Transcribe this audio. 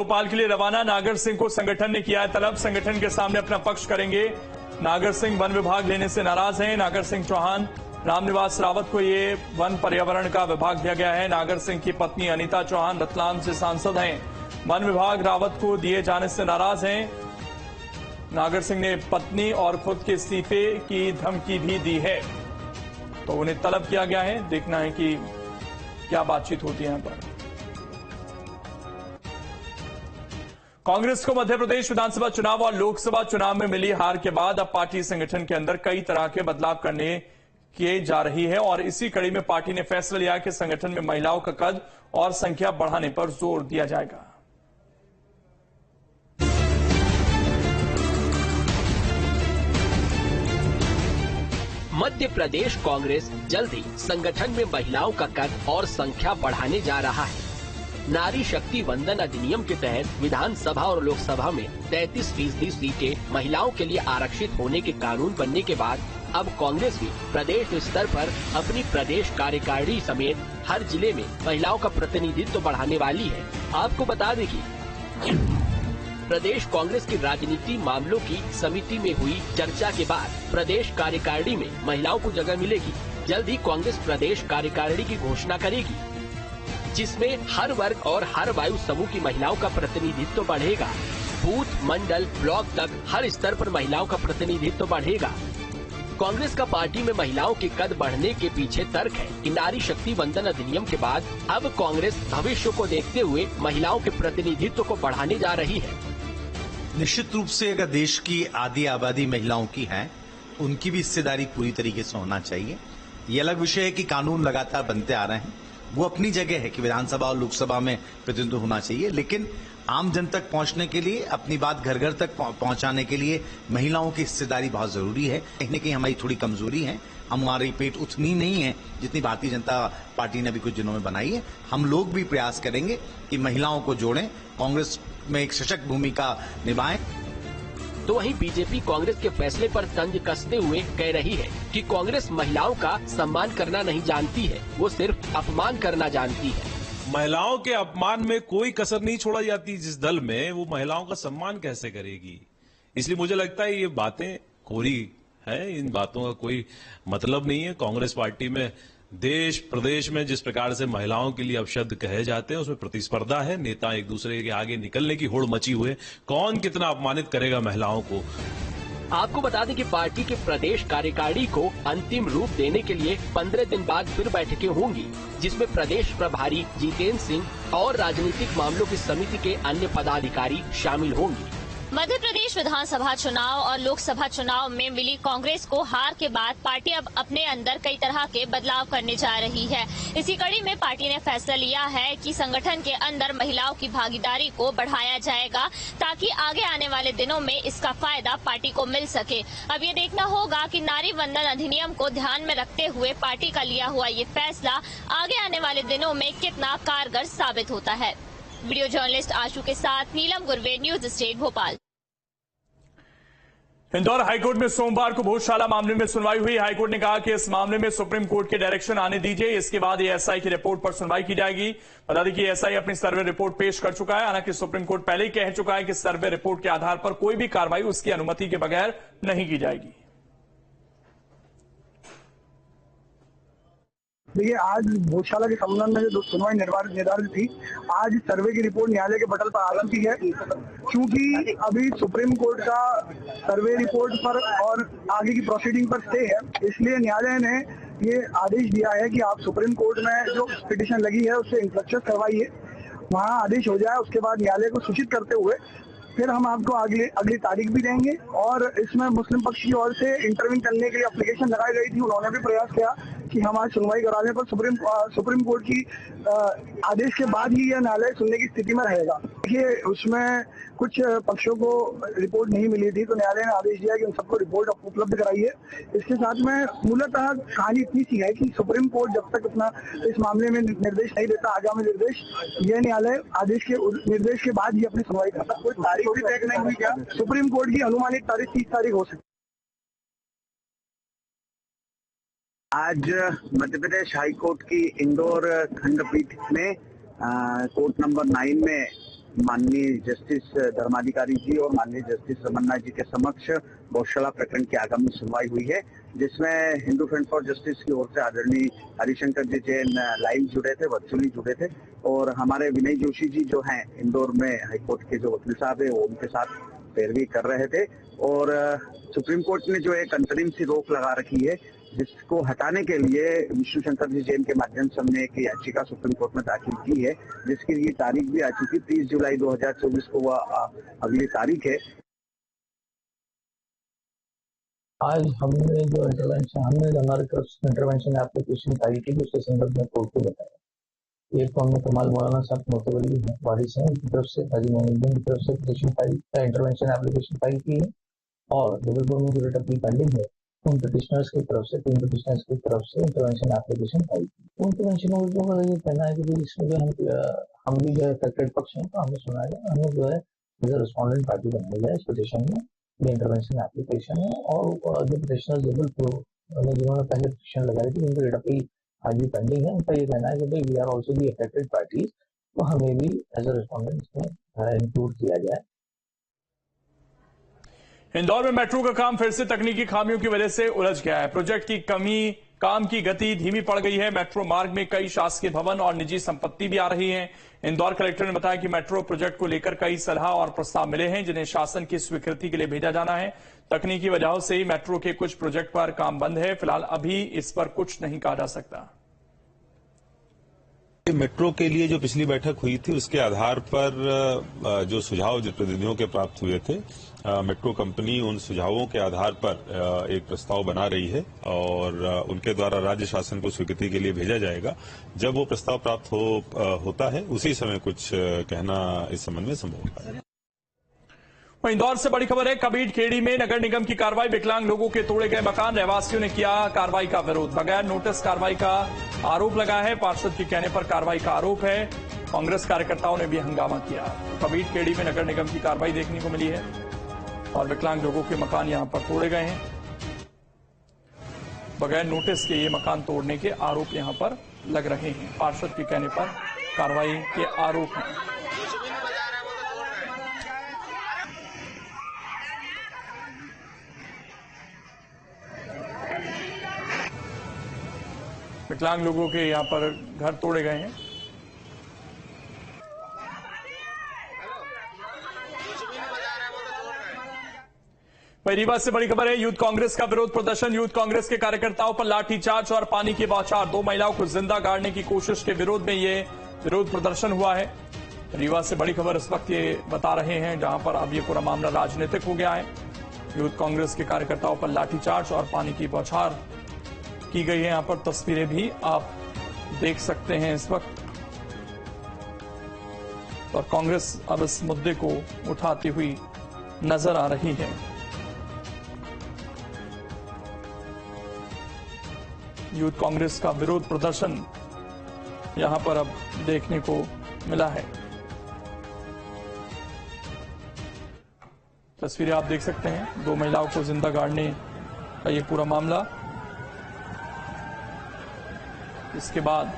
भोपाल के लिए रवाना। नागर सिंह को संगठन ने किया है तलब, संगठन के सामने अपना पक्ष करेंगे। नागर सिंह वन विभाग लेने से नाराज हैं। नागर सिंह चौहान, रामनिवास रावत को ये वन पर्यावरण का विभाग दिया गया है। नागर सिंह की पत्नी अनीता चौहान रतलाम से सांसद हैं। वन विभाग रावत को दिए जाने से नाराज हैं। नागर सिंह ने पत्नी और खुद के इस्तीफे की धमकी भी दी है, तो उन्हें तलब किया गया है। देखना है कि क्या बातचीत होती है यहां पर। कांग्रेस को मध्य प्रदेश विधानसभा चुनाव और लोकसभा चुनाव में मिली हार के बाद अब पार्टी संगठन के अंदर कई तरह के बदलाव करने किए जा रही है और इसी कड़ी में पार्टी ने फैसला लिया कि संगठन में महिलाओं का कद और संख्या बढ़ाने पर जोर दिया जाएगा। मध्य प्रदेश कांग्रेस जल्द ही संगठन में महिलाओं का कद और संख्या बढ़ाने जा रहा है। नारी शक्ति वंदन अधिनियम के तहत विधानसभा और लोकसभा में 33% सीटें महिलाओं के लिए आरक्षित होने के कानून बनने के बाद अब कांग्रेस भी प्रदेश स्तर पर अपनी प्रदेश कार्यकारिणी समेत हर जिले में महिलाओं का प्रतिनिधित्व बढ़ाने वाली है। आपको बता दें कि प्रदेश कांग्रेस की राजनीति मामलों की समिति में हुई चर्चा के बाद प्रदेश कार्यकारिणी में महिलाओं को जगह मिलेगी। जल्द ही कांग्रेस प्रदेश कार्यकारिणी की घोषणा करेगी, जिसमें हर वर्ग और हर वायु समूह की महिलाओं का प्रतिनिधित्व बढ़ेगा। बूथ, मंडल, ब्लॉक तक हर स्तर पर महिलाओं का प्रतिनिधित्व बढ़ेगा। कांग्रेस का पार्टी में महिलाओं के कद बढ़ने के पीछे तर्क है कि नारी शक्ति वंदन अधिनियम के बाद अब कांग्रेस भविष्य को देखते हुए महिलाओं के प्रतिनिधित्व को बढ़ाने जा रही है। निश्चित रूप से अगर देश की आधी आबादी महिलाओं की है, उनकी भी हिस्सेदारी पूरी तरीके से होना चाहिए। ये अलग विषय है कि कानून लगातार बनते आ रहे हैं, वो अपनी जगह है कि विधानसभा और लोकसभा में प्रतिनिधित्व होना चाहिए, लेकिन आम जन तक पहुंचने के लिए, अपनी बात घर घर तक पहुंचाने के लिए महिलाओं की हिस्सेदारी बहुत जरूरी है। कहीं न कहीं हमारी थोड़ी कमजोरी है, हमारी पेट उतनी नहीं है जितनी भारतीय जनता पार्टी ने अभी कुछ दिनों में बनाई है। हम लोग भी प्रयास करेंगे कि महिलाओं को जोड़ें, कांग्रेस में एक सशक्त भूमिका निभाएं। तो वहीं बीजेपी कांग्रेस के फैसले पर तंज कसते हुए कह रही है कि कांग्रेस महिलाओं का सम्मान करना नहीं जानती है, वो सिर्फ अपमान करना जानती है। महिलाओं के अपमान में कोई कसर नहीं छोड़ा जाती। जिस दल में वो महिलाओं का सम्मान कैसे करेगी? इसलिए मुझे लगता है ये बातें कोरी है, इन बातों का कोई मतलब नहीं है। कांग्रेस पार्टी में देश प्रदेश में जिस प्रकार से महिलाओं के लिए अपशब्द कहे जाते हैं, उसमें प्रतिस्पर्धा है। नेता एक दूसरे के आगे निकलने की होड़ मची हुई है। कौन कितना अपमानित करेगा महिलाओं को? आपको बता दें कि पार्टी के प्रदेश कार्यकारिणी को अंतिम रूप देने के लिए 15 दिन बाद फिर बैठकें होंगी, जिसमें प्रदेश प्रभारी जितेंद्र सिंह और राजनीतिक मामलों की समिति के अन्य पदाधिकारी शामिल होंगे। मध्य प्रदेश विधानसभा चुनाव और लोकसभा चुनाव में मिली कांग्रेस को हार के बाद पार्टी अब अपने अंदर कई तरह के बदलाव करने जा रही है। इसी कड़ी में पार्टी ने फैसला लिया है कि संगठन के अंदर महिलाओं की भागीदारी को बढ़ाया जाएगा, ताकि आगे आने वाले दिनों में इसका फायदा पार्टी को मिल सके। अब ये देखना होगा कि नारी वंदन अधिनियम को ध्यान में रखते हुए पार्टी का लिया हुआ ये फैसला आगे आने वाले दिनों में कितना कारगर साबित होता है। वीडियो जर्नलिस्ट आशु के साथ नीलम गुरवे, news state Bhopal. Indore high court में सोमवार को भोजशाला मामले में सुनवाई हुई। हाईकोर्ट ने कहा कि इस मामले में सुप्रीम कोर्ट के डायरेक्शन आने दीजिए, इसके बाद एएसआई की रिपोर्ट पर सुनवाई की जाएगी। बता दें कि एएसआई अपनी सर्वे रिपोर्ट पेश कर चुका है। हालांकि सुप्रीम कोर्ट पहले ही कह चुका है कि सर्वे रिपोर्ट के आधार पर कोई भी कार्रवाई उसकी अनुमति के बगैर नहीं की जाएगी। देखिए, आज भोजशाला के संबंध में जो सुनवाई निर्धारित थी, आज सर्वे की रिपोर्ट न्यायालय के पटल पर आ चुकी है। क्योंकि अभी सुप्रीम कोर्ट का सर्वे रिपोर्ट पर और आगे की प्रोसीडिंग पर स्टे है, इसलिए न्यायालय ने ये आदेश दिया है कि आप सुप्रीम कोर्ट में जो पिटीशन लगी है उससे इंस्ट्रक्शन करवाइए, वहाँ आदेश हो जाए। उसके बाद न्यायालय को सूचित करते हुए फिर हम आपको अगली तारीख भी देंगे। और इसमें मुस्लिम पक्ष की ओर से इंटरव्यू करने के लिए एप्लीकेशन लगाई गई थी, उन्होंने भी प्रयास किया कि हम आज सुनवाई कराने पर सुप्रीम कोर्ट की आदेश के बाद ही यह न्यायालय सुनने की स्थिति में रहेगा। देखिए, उसमें कुछ पक्षों को रिपोर्ट नहीं मिली थी, तो न्यायालय ने आदेश दिया कि उन सबको रिपोर्ट उपलब्ध कराइए। इसके साथ में मूलतः कहानी इतनी सी है कि सुप्रीम कोर्ट जब तक अपना इस मामले में निर्देश नहीं देता, आगामी निर्देश, यह न्यायालय आदेश के निर्देश के बाद ही अपनी सुनवाई करता। कोई तारीख भी तय नहीं हुई क्या? सुप्रीम कोर्ट की अनुमानित तारीख 30 तारीख हो सकती। आज मध्य प्रदेश हाई कोर्ट की इंदौर खंडपीठ में कोर्ट नंबर 9 में माननीय जस्टिस धर्माधिकारी जी और माननीय जस्टिस रमन्ना जी के समक्ष गौशाला प्रकरण की आगामी सुनवाई हुई है, जिसमें हिंदू फ्रंट फॉर जस्टिस की ओर से आदरणीय हरिशंकर जी जैन लाइव जुड़े थे, वर्चुअली जुड़े थे, और हमारे विनय जोशी जी जो हैं इंदौर में हाईकोर्ट के जो वकील साहब है वो उनके साथ पैरवी कर रहे थे। और सुप्रीम कोर्ट ने जो एक अंतरिम सी रोक लगा रखी है, जिसको हटाने के लिए विष्णु शंकर जी जैन के माध्यम से हमने एक याचिका सुप्रीम कोर्ट में दाखिल की है, जिसकी ये तारीख भी आ चुकी, 30 जुलाई 2024 को वह अगली तारीख है। आज हमने जो हमारे तरफ से इंटरवेंशन एप्लीकेशन फाइल की, उसके संदर्भ में कोर्ट को बताया। एक तो हमने कमाल मौलाना साहब मोतवली वारिस हैं, उनकी तरफ से हाजी मोहम्मद की तरफ से petition file intervention application file की है, और जबलपुर में जो रेट अपील पेंडिंग है उन पिटिशनर्स की तरफ से, 3 पिटिशनर्स की तरफ से इंटरवेंशन एप्लीकेशन फाइल की। उन इंटरवेंशन का ये कहना है कि इसमें जो हम भी जो अफेक्टेड पक्ष हैं, तो हमें सुना जाए, हमें जो है रिस्पॉन्डेंट पार्टी बनाई जाए इस पिटिशन में। ये इंटरवेंशन एप्लीकेशन है, और जो पिटिशनर्स जबलपुर में जिन्होंने पहले पिटिशन लगाई थी, उनकी रेट अपील आज भी पेंडिंग है, उनका ये कहना है कि भाई we are also the affected parties, तो हमें भी एज अ रिस्पॉन्डेंट इसमें इंक्लूड किया जाए। इंदौर में मेट्रो का काम फिर से तकनीकी खामियों की वजह से उलझ गया है। प्रोजेक्ट की कमी, काम की गति धीमी पड़ गई है। मेट्रो मार्ग में कई शासकीय भवन और निजी संपत्ति भी आ रही है। इंदौर कलेक्टर ने बताया कि मेट्रो प्रोजेक्ट को लेकर कई सलाह और प्रस्ताव मिले हैं, जिन्हें शासन की स्वीकृति के लिए भेजा जाना है। तकनीकी वजहों से ही मेट्रो के कुछ प्रोजेक्ट पर काम बंद है। फिलहाल अभी इस पर कुछ नहीं कहा जा सकता। मेट्रो के लिए जो पिछली बैठक हुई थी, उसके आधार पर जो सुझाव प्रतिनिधियों के प्राप्त हुए थे, मेट्रो कंपनी उन सुझावों के आधार पर एक प्रस्ताव बना रही है, और उनके द्वारा राज्य शासन को स्वीकृति के लिए भेजा जाएगा। जब वो प्रस्ताव प्राप्त होता है, उसी समय कुछ कहना इस संबंध में संभव होता है। इंदौर से बड़ी खबर है, कबीर खेड़ी में नगर निगम की कार्रवाई। विकलांग लोगों के तोड़े गए मकान, रहवासियों ने किया कार्रवाई का विरोध। बगैर नोटिस कार्रवाई का आरोप लगा है। पार्षद के कहने पर कार्रवाई का आरोप है। कांग्रेस कार्यकर्ताओं ने भी हंगामा किया। कबीर खेड़ी में नगर निगम की कार्रवाई देखने को मिली है, और विकलांग लोगों के मकान यहां पर तोड़े गए हैं। बगैर नोटिस के ये मकान तोड़ने के आरोप यहां पर लग रहे हैं। पार्षद के कहने पर कार्रवाई के आरोप हैं। विकलांग लोगों के यहां पर घर तोड़े गए हैं। रीवा से बड़ी खबर है, यूथ कांग्रेस का विरोध प्रदर्शन। यूथ कांग्रेस के कार्यकर्ताओं पर लाठीचार्ज और पानी की बौछार। 2 महिलाओं को जिंदा गाड़ने की कोशिश के विरोध में ये विरोध प्रदर्शन हुआ है। रीवा से बड़ी खबर इस वक्त ये बता रहे हैं, जहां पर अब ये पूरा मामला राजनीतिक हो गया है। यूथ कांग्रेस के कार्यकर्ताओं पर लाठीचार्ज और पानी की बौछार की गई है। यहां पर तस्वीरें भी आप देख सकते हैं इस वक्त। और कांग्रेस अब इस मुद्दे को उठाती हुई नजर आ रही है। यूथ कांग्रेस का विरोध प्रदर्शन यहां पर अब देखने को मिला है। तस्वीरें आप देख सकते हैं, 2 महिलाओं को जिंदा गाड़ने का ये पूरा मामला। इसके बाद